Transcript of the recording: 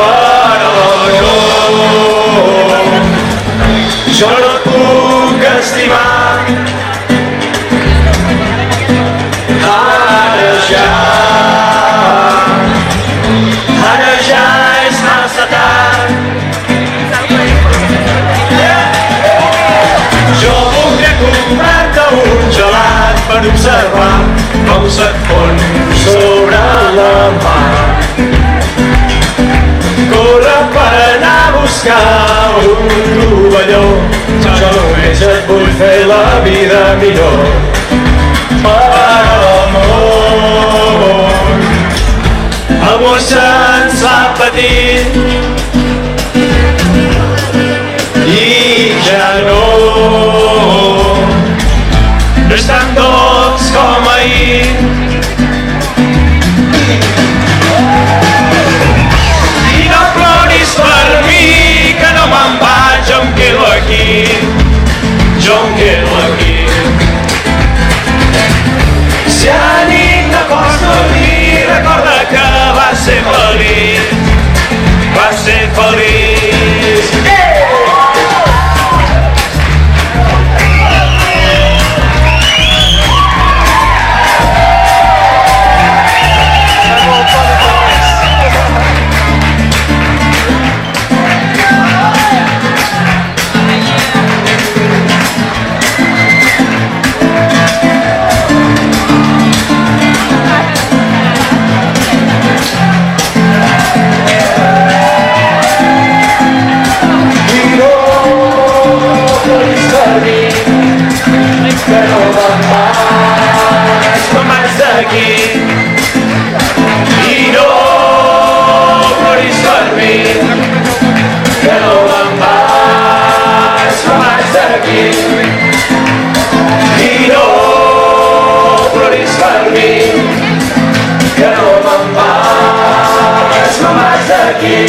però jo no et puc estimar. Ara ja és massa tard. Jo voldria comprar-te un gelat per observar com se't fon sobre la mar. Corre per anar a buscar un tovalló, jo només et vull fer la vida millor. L'amor se'ns fa petit i ja no és tan dolç com ahir. I no ploris per mi, que no me'n vaig, jo em quedo aquí, jo em quedo aquí. Si a la nit no pots dormir, recorda que vas ser feliç, vas ser feliç. Aquí